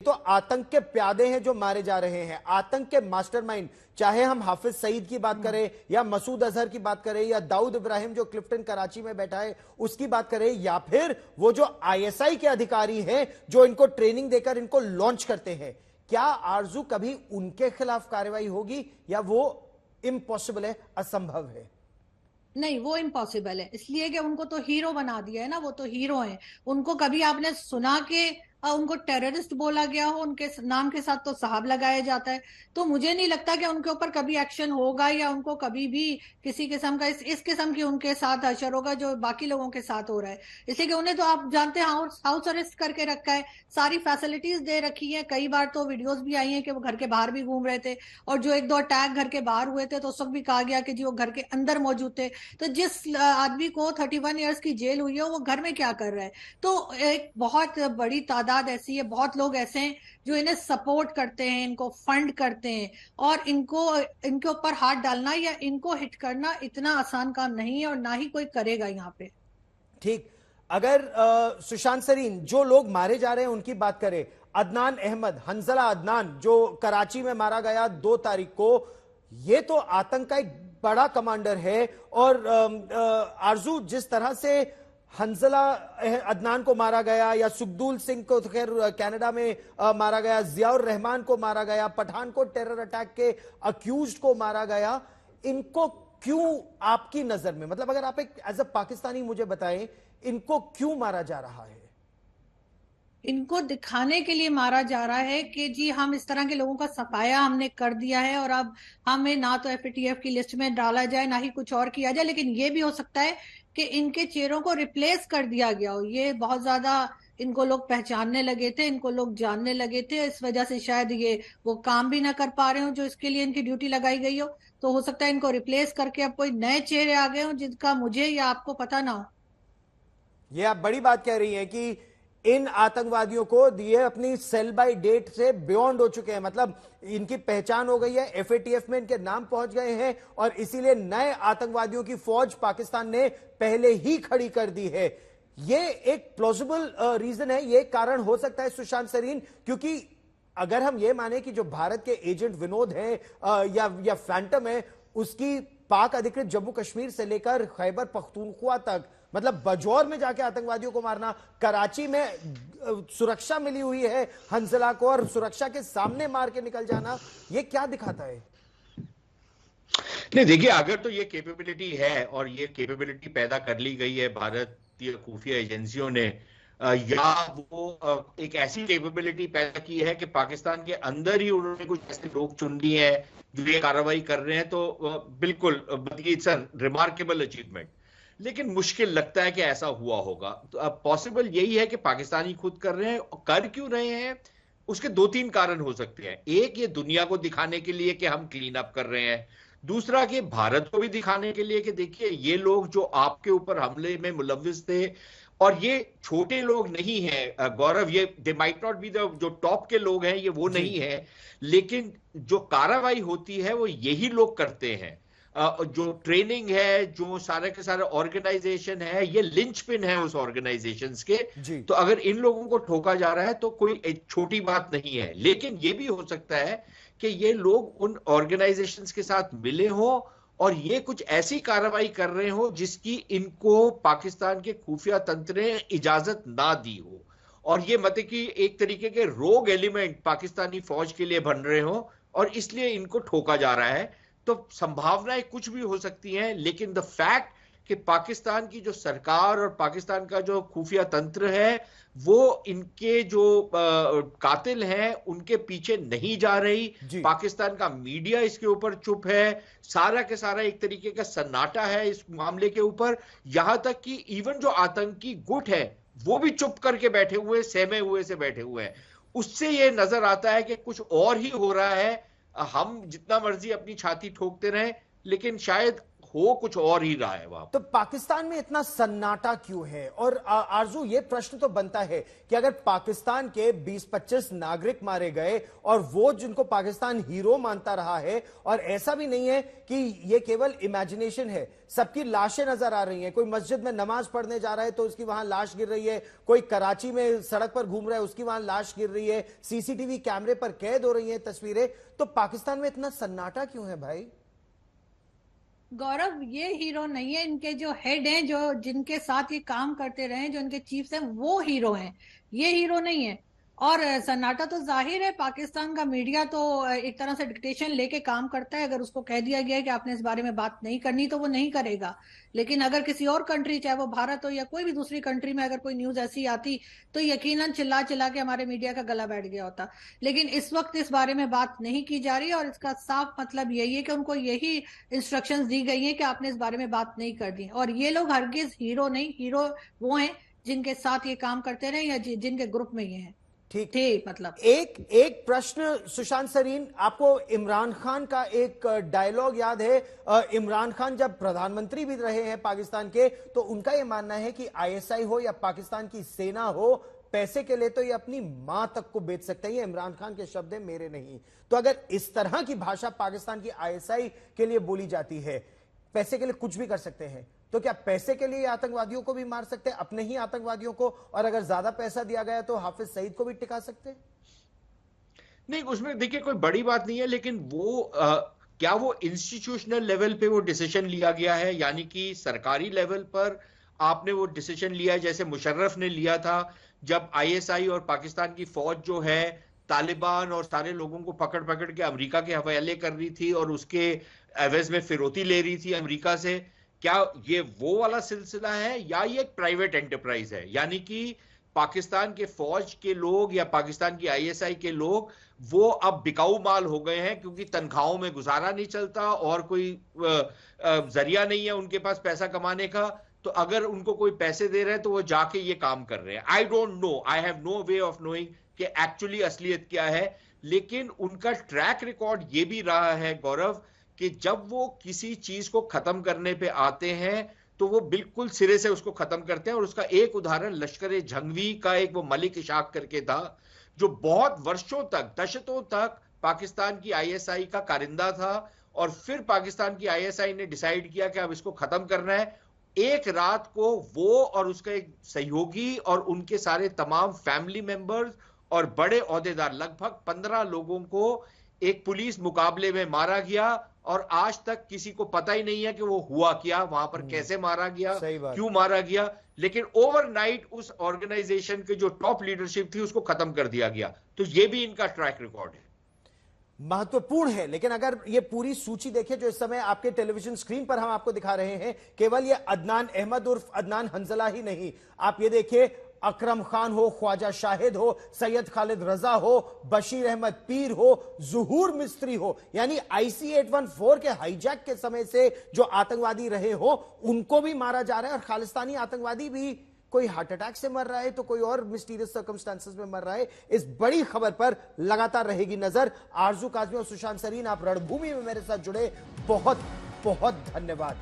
तो आतंक के प्यादे हैं जो मारे जा रहे हैं, आतंक के मास्टरमाइंड, चाहे हम हाफिज सईद की बात करें या मसूद अजहर की बात करें या दाऊद इब्राहिम जो क्लिफ्टन कराची में बैठा है उसकी बात करें, या फिर वो जो आईएसआई के अधिकारी हैं जो इनको ट्रेनिंग देकर इनको लॉन्च करते हैं, क्या आरजू कभी उनके खिलाफ कार्रवाई होगी या वो इम्पॉसिबल है, असंभव है? नहीं, वो इम्पॉसिबल है, इसलिए कि उनको तो हीरो बना दिया है ना, वो तो हीरो हैं। उनको कभी आपने सुना कि उनको टेररिस्ट बोला गया हो? उनके नाम के साथ तो साहब लगाया जाता है। तो मुझे नहीं लगता कि उनके ऊपर कभी एक्शन होगा या उनको कभी भी किसी किस्म का इस किस्म की उनके साथ असर होगा जो बाकी लोगों के साथ हो रहा है। इसलिए कि उन्हें तो आप जानते हैं हाउस अरेस्ट करके रखा है, सारी फैसिलिटीज दे रखी है। कई बार तो वीडियोस भी आई हैं कि वो घर के बाहर भी घूम रहे थे, और जो एक दो अटैक घर के बाहर हुए थे तो उस वक्त भी कहा गया कि जी वो घर के अंदर मौजूद थे। तो जिस आदमी को 31 ईयर्स की जेल हुई है वो घर में क्या कर रहा है? तो एक बहुत बड़ी तादाद ऐसी है, बहुत लोग ऐसे हैं जो इन्हें सपोर्ट करते हैं, इनको फंड करते हैं, और इनको इनके ऊपर हाथ डालना या इनको हिट करना इतना आसान काम नहीं है, और ना ही कोई करेगा यहाँ पे। ठीक। अगर सुशांत सरीन, जो लोग मारे जा रहे हैं उनकी बात करें, अदनान अहमद, हंजला अदनान जो कराची में मारा गया 2 तारीख को, ये तो आतंक का एक बड़ा कमांडर है। और आरजू, जिस तरह से हंजला अदनान को मारा गया या सुखदूल सिंह को तो खैर कनाडा में मारा गया, जियाउर रहमान को मारा गया, पठानकोट टेरर अटैक के अक्यूज्ड को मारा गया, इनको क्यों आपकी नजर में, मतलब अगर आप एक एज अ पाकिस्तानी मुझे बताएं, इनको क्यों मारा जा रहा है? इनको दिखाने के लिए मारा जा रहा है कि जी हम इस तरह के लोगों का सफाया हमने कर दिया है, और अब हमें ना तो एफएटीएफ की लिस्ट में डाला जाए ना ही कुछ और किया जाए। लेकिन ये भी हो सकता है कि इनके चेहरों को रिप्लेस कर दिया गया हो। ये बहुत ज्यादा इनको लोग पहचानने लगे थे, इनको लोग जानने लगे थे, इस वजह से शायद ये वो काम भी ना कर पा रहे हो जो इसके लिए इनकी ड्यूटी लगाई गई हो। तो हो सकता है इनको रिप्लेस करके अब कोई नए चेहरे आ गए हो जिनका मुझे या आपको पता ना हो। ये आप बड़ी बात कह रही हैं कि इन आतंकवादियों को ये अपनी सेल बाय डेट से बियॉन्ड हो चुके हैं, मतलब इनकी पहचान हो गई है, एफएटीएफ में इनके नाम पहुंच गए हैं, और इसीलिए नए आतंकवादियों की फौज पाकिस्तान ने पहले ही खड़ी कर दी है। ये एक प्लॉजिबल रीजन है, ये कारण हो सकता है सुशांत सरीन, क्योंकि अगर हम ये माने कि जो भारत के एजेंट विनोद हैं या फैंटम है, उसकी पाक अधिकृत जम्मू कश्मीर से लेकर खैबर पख्तूनख्वा तक, मतलब बजौर में जाके आतंकवादियों को मारना, कराची में सुरक्षा मिली हुई है हंसला को और सुरक्षा के सामने मार के निकल जाना, ये क्या दिखाता है? नहीं देखिए, अगर तो ये कैपेबिलिटी है और ये कैपेबिलिटी पैदा कर ली गई है भारतीय खुफिया एजेंसियों ने, या वो एक ऐसी कैपेबिलिटी पैदा की है कि पाकिस्तान के अंदर ही उन्होंने कुछ ऐसे लोग चुन लिए हैं जो ये कार्रवाई कर रहे हैं, तो बिल्कुल इट्स अ रिमार्केबल अचीवमेंट। लेकिन मुश्किल लगता है कि ऐसा हुआ होगा। तो अब पॉसिबल यही है कि पाकिस्तानी खुद कर रहे हैं। कर क्यों रहे हैं? उसके 2-3 कारण हो सकते हैं। एक, ये दुनिया को दिखाने के लिए कि हम क्लीन अप कर रहे हैं। दूसरा, कि भारत को भी दिखाने के लिए कि देखिए ये लोग जो आपके ऊपर हमले में मुलव्विस थे, और ये छोटे लोग नहीं हैं गौरव, ये they might not be the जो टॉप के लोग हैं, ये वो नहीं है, लेकिन जो कार्रवाई होती है वो यही लोग करते हैं। जो ट्रेनिंग है, जो सारे के सारे ऑर्गेनाइजेशन है, ये लिंचपिन है उस ऑर्गेनाइजेशंस के। तो अगर इन लोगों को ठोका जा रहा है तो कोई एक छोटी बात नहीं है। लेकिन ये भी हो सकता है कि ये लोग उन ऑर्गेनाइजेशंस के साथ मिले हो और ये कुछ ऐसी कार्रवाई कर रहे हो जिसकी इनको पाकिस्तान के खुफिया तंत्र ने इजाजत ना दी हो, और ये मतलब कि एक तरीके के रोग एलिमेंट पाकिस्तानी फौज के लिए बन रहे हो, और इसलिए इनको ठोका जा रहा है। तो संभावनाएं कुछ भी हो सकती हैं, लेकिन द फैक्ट कि पाकिस्तान की जो सरकार और पाकिस्तान का जो खुफिया तंत्र है वो इनके जो कातिल हैं उनके पीछे नहीं जा रही। पाकिस्तान का मीडिया इसके ऊपर चुप है, सारा के सारा एक तरीके का सन्नाटा है इस मामले के ऊपर। यहां तक कि इवन जो आतंकी गुट है वो भी चुप करके बैठे हुए, सहमे हुए से बैठे हुए हैं। उससे ये नजर आता है कि कुछ और ही हो रहा है। हम जितना मर्जी अपनी छाती ठोकते रहें, लेकिन शायद हो कुछ और ही रहा है वहां पर। तो पाकिस्तान में इतना सन्नाटा क्यों है? और आरजू, ये प्रश्न तो बनता है कि अगर पाकिस्तान के 20-25 नागरिक मारे गए और वो जिनको पाकिस्तान हीरो मानता रहा है, और ऐसा भी नहीं है कि ये केवल इमेजिनेशन है, सबकी लाशें नजर आ रही हैं, कोई मस्जिद में नमाज पढ़ने जा रहा है तो उसकी वहां लाश गिर रही है, कोई कराची में सड़क पर घूम रहा है उसकी वहां लाश गिर रही है, सीसीटीवी कैमरे पर कैद हो रही हैं तस्वीरें, तो पाकिस्तान में इतना सन्नाटा क्यों है भाई? गौरव, ये हीरो नहीं है, इनके जो हेड हैं, जो जिनके साथ ये काम करते रहे, जो इनके चीफ्स हैं, वो हीरो हैं, ये हीरो नहीं है। और सन्नाटा तो जाहिर है, पाकिस्तान का मीडिया तो एक तरह से डिक्टेशन लेके काम करता है। अगर उसको कह दिया गया है कि आपने इस बारे में बात नहीं करनी तो वो नहीं करेगा। लेकिन अगर किसी और कंट्री, चाहे वो भारत हो या कोई भी दूसरी कंट्री में, अगर कोई न्यूज ऐसी आती तो यकीनन चिल्ला चिल्ला के हमारे मीडिया का गला बैठ गया होता। लेकिन इस वक्त इस बारे में बात नहीं की जा रही, और इसका साफ मतलब यही है कि उनको यही इंस्ट्रक्शंस दी गई है कि आपने इस बारे में बात नहीं करनी। और ये लोग हरगिज हीरो नहीं, हीरो वो हैं जिनके साथ ये काम करते रहे या जिनके ग्रुप में ये हैं। ठीक थे मतलब। एक प्रश्न सुशांत सरीन, आपको इमरान खान का एक डायलॉग याद है? इमरान खान जब प्रधानमंत्री भी रहे हैं पाकिस्तान के, तो उनका यह मानना है कि आईएसआई हो या पाकिस्तान की सेना हो, पैसे के लिए तो ये अपनी मां तक को बेच सकते हैं। ये इमरान खान के शब्द हैं, मेरे नहीं। तो अगर इस तरह की भाषा पाकिस्तान की आईएसआई के लिए बोली जाती है, पैसे के लिए कुछ भी कर सकते हैं, तो क्या पैसे के लिए आतंकवादियों को भी मार सकते हैं, अपने ही आतंकवादियों को? और अगर ज्यादा पैसा दिया गया तो हाफिज सईद को भी टिका सकते हैं? नहीं, उसमें देखिए कोई बड़ी बात नहीं है, लेकिन वो क्या वो इंस्टीट्यूशनल लेवल पे वो डिसीजन लिया गया है, यानी कि सरकारी लेवल पर आपने वो डिसीजन लिया है जैसे मुशर्रफ ने लिया था जब आईएसआई और पाकिस्तान की फौज जो है तालिबान और सारे लोगों को पकड़ पकड़ के अमेरिका के हवाले कर रही थी और उसके एवज में फिरौती ले रही थी अमेरिका से? क्या ये वो वाला सिलसिला है या ये एक प्राइवेट एंटरप्राइज है, यानी कि पाकिस्तान के फौज के लोग या पाकिस्तान की आईएसआई के लोग वो अब बिकाऊ माल हो गए हैं क्योंकि तनख्वाहों में गुजारा नहीं चलता और कोई जरिया नहीं है उनके पास पैसा कमाने का, तो अगर उनको कोई पैसे दे रहे हैं तो वो जाके ये काम कर रहे हैं। I don't know, I have no way of knowing कि एक्चुअली असलियत क्या है, लेकिन उनका ट्रैक रिकॉर्ड ये भी रहा है गौरव कि जब वो किसी चीज को खत्म करने पे आते हैं तो वो बिल्कुल सिरे से उसको खत्म करते हैं। और उसका एक उदाहरण लश्कर जंगवी का एक वो मलिक इशाक करके था जो बहुत वर्षों तक, दशकों तक पाकिस्तान की आईएसआई का कारिंदा था, और फिर पाकिस्तान की आईएसआई ने डिसाइड किया कि अब इसको खत्म करना है। एक रात को वो और उसका एक सहयोगी और उनके सारे तमाम फैमिली मेंबर्स और बड़े ओहदेदार, लगभग 15 लोगों को एक पुलिस मुकाबले में मारा गया, और आज तक किसी को पता ही नहीं है कि वो हुआ क्या, वहां पर कैसे मारा गया, क्यों मारा गया, लेकिन ओवरनाइट उस ऑर्गेनाइजेशन के जो टॉप लीडरशिप थी उसको खत्म कर दिया गया। तो ये भी इनका ट्रैक रिकॉर्ड है, महत्वपूर्ण है। लेकिन अगर ये पूरी सूची देखें जो इस समय आपके टेलीविजन स्क्रीन पर हम आपको दिखा रहे हैं, केवल ये अदनान अहमद उर्फ अदनान हंजला ही नहीं, आप ये देखिए अकरम खान हो, ख्वाजा शाहिद हो, सैयद खालिद रजा हो, बशीर अहमद पीर हो, जुहूर मिस्त्री हो, यानी IC 814 के हाईजैक के समय से जो आतंकवादी रहे हो उनको भी मारा जा रहा है। और खालिस्तानी आतंकवादी भी कोई हार्ट अटैक से मर रहा है तो कोई और मिस्टीरियस सर्कमस्टांसेस में मर रहा है। इस बड़ी खबर पर लगातार रहेगी नजर। आरजू काजमी और सुशांत सरीन, आप रणभूमि में मेरे साथ जुड़े, बहुत बहुत धन्यवाद।